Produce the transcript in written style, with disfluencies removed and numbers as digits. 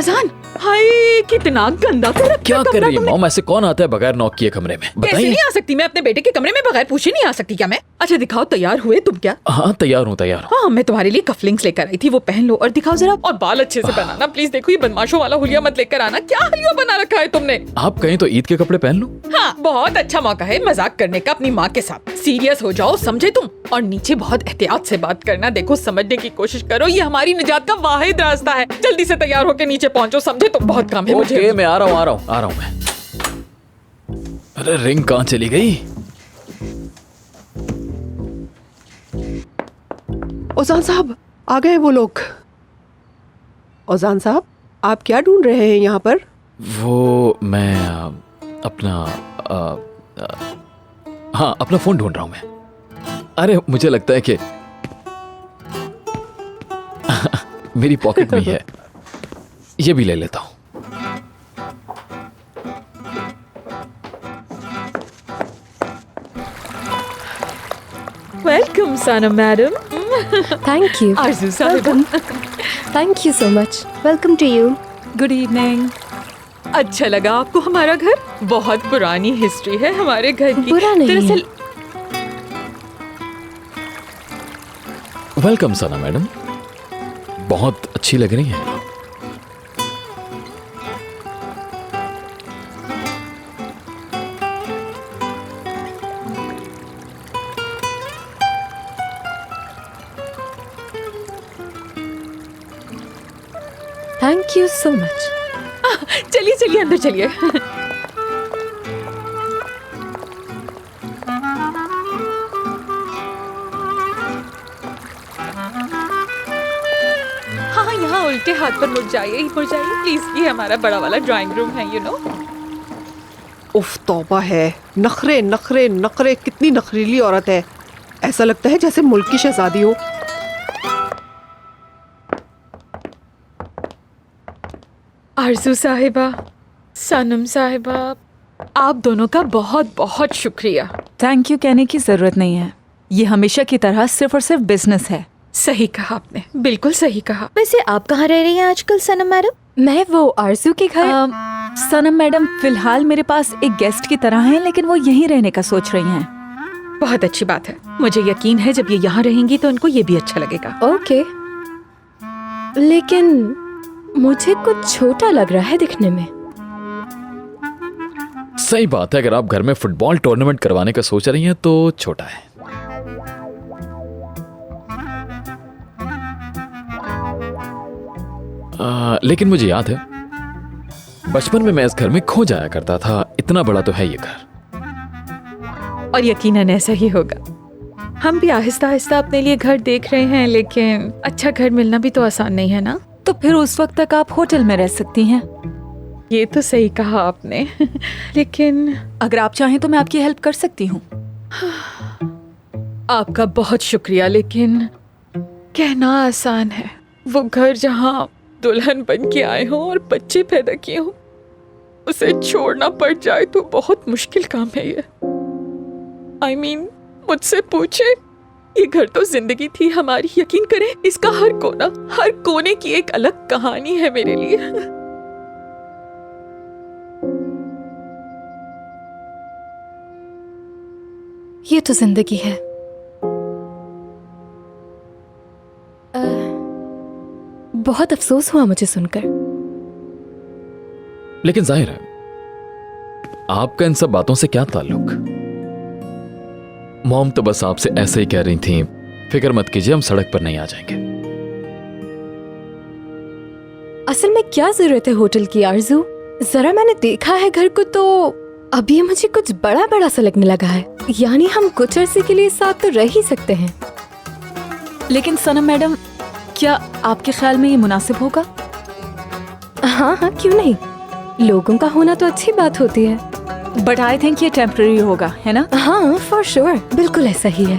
अजान, हाय कितना गंदा सा लगता है क्या कर रही है तुमने। मॉम? ऐसे कौन आता है बगैर नॉक किए कमरे में? कैसे बताइए। नहीं आ सकती मैं अपने बेटे के कमरे में बगैर पूछे नहीं आ सकती क्या मैं? अच्छा दिखाओ, तैयार हुए तुम क्या? हाँ तैयार हूँ तैयार हूँ। हाँ मैं तुम्हारे लिए कफलिंग्स लेकर आई थी, वो पहन लो और दिखाओ जरा, और बाल अच्छे से बनाना प्लीज। देखो ये बदमाशों वाला हुलिया मत लेकर आना। क्या हलवा बना रखा है तुमने? आप कहीं तो ईद के कपड़े पहन लो। हाँ बहुत अच्छा मौका है मजाक करने का अपनी माँ के साथ। सीरियस हो जाओ समझे तुम, और नीचे बहुत एहतियात से बात करना। देखो समझने की कोशिश करो, ये हमारी निजात का वाहिद रास्ता है। जल्दी से तैयार होकर नीचे पहुँचो समझे तुम, बहुत काम है मुझे। ओके मैं आ रहा हूँ मैं। अरे रिंग कहाँ चली गई? ओजान साहब आ गए वो लोग। ओजान साहब आप क्या ढूंढ रहे हैं यहाँ पर? वो मैं अपना हाँ अपना फोन ढूंढ रहा हूँ मैं। अरे मुझे लगता है कि मेरी पॉकेट में ही है, ये भी ले लेता हूँ। Welcome Sanam madam. Thank you. आरज़ू साहिबा। Thank you so much. Welcome to you. Good evening. अच्छा लगा आपको हमारा घर? बहुत पुरानी हिस्ट्री है हमारे घर की। बुरा नहीं है। दरअसल वेलकम सना मैडम, बहुत अच्छी लग रही हैं। Thank you so much. चलिए चलिए अंदर चलिए। हाँ यहाँ उल्टे हाथ पर मुड़ जाइए प्लीज। ये हमारा बड़ा वाला ड्राइंग रूम है, यू नो। उफ तौबा है, नखरे नखरे नखरे, कितनी नखरीली औरत है। ऐसा लगता है जैसे मुल्क की शहजादी हो। आरज़ू साहिबा, सनम साहिबा, आप दोनों का बहुत बहुत शुक्रिया। थैंक यू कहने की जरूरत नहीं है, ये हमेशा की तरह सिर्फ और सिर्फ बिजनेस है। सही कहा आपने, बिल्कुल सही कहा। वैसे आप कहाँ रह रही हैं आजकल सनम मैडम? मैं वो आरज़ू के घर। सनम मैडम फिलहाल मेरे पास एक गेस्ट की तरह हैं, लेकिन वो यहीं रहने का सोच रही हैं। बहुत अच्छी बात है, मुझे यकीन है जब ये यहाँ रहेंगी तो उनको ये भी अच्छा लगेगा। ओके, लेकिन मुझे कुछ छोटा लग रहा है दिखने में। सही बात है, अगर आप घर में फुटबॉल टूर्नामेंट करवाने का सोच रही हैं तो छोटा है। लेकिन मुझे याद है बचपन में मैं इस घर में खो जाया करता था। इतना बड़ा तो है ये घर। और यकीनन ऐसा ही होगा। हम भी आहिस्ता आहिस्ता अपने लिए घर देख रहे हैं, लेकिन अच्छा घर मिलना भी तो आसान नहीं है ना। तो फिर उस वक्त तक आप होटल में रह सकती हैं। ये तो सही कहा आपने। लेकिन अगर आप चाहें तो मैं आपकी हेल्प कर सकती हूँ। आपका बहुत शुक्रिया, लेकिन कहना आसान है। वो घर जहाँ दुल्हन बन के आए हों और बच्चे पैदा किए हों, उसे छोड़ना पड़ जाए तो बहुत मुश्किल काम है ये। I mean, मुझसे पूछे, ये घर तो जिंदगी थी हमारी। यकीन करें इसका हर कोना, हर कोने की एक अलग कहानी है मेरे लिए। ये तो जिंदगी है। बहुत अफसोस हुआ मुझे सुनकर। लेकिन जाहिर है आपका इन सब बातों से क्या ताल्लुक? मॉम तो बस आपसे ऐसे ही कह रही थी, फिक्र मत कीजिए, हम सड़क पर नहीं आ जाएंगे। असल में क्या जरूरत है होटल की आरज़ू? जरा मैंने देखा है घर को तो अब ये मुझे कुछ बड़ा बड़ा सा लगने लगा है। यानी हम कुछ अरसे के लिए साथ तो रह ही सकते हैं। लेकिन सनम मैडम, क्या आपके ख्याल में ये मुनासिब होगा? हाँ हाँ क्यों नहीं, लोगों का होना तो अच्छी बात होती है। बट आई थिंक ये टेम्पररी होगा, है ना? हाँ फॉर श्योर, बिल्कुल ऐसा ही है।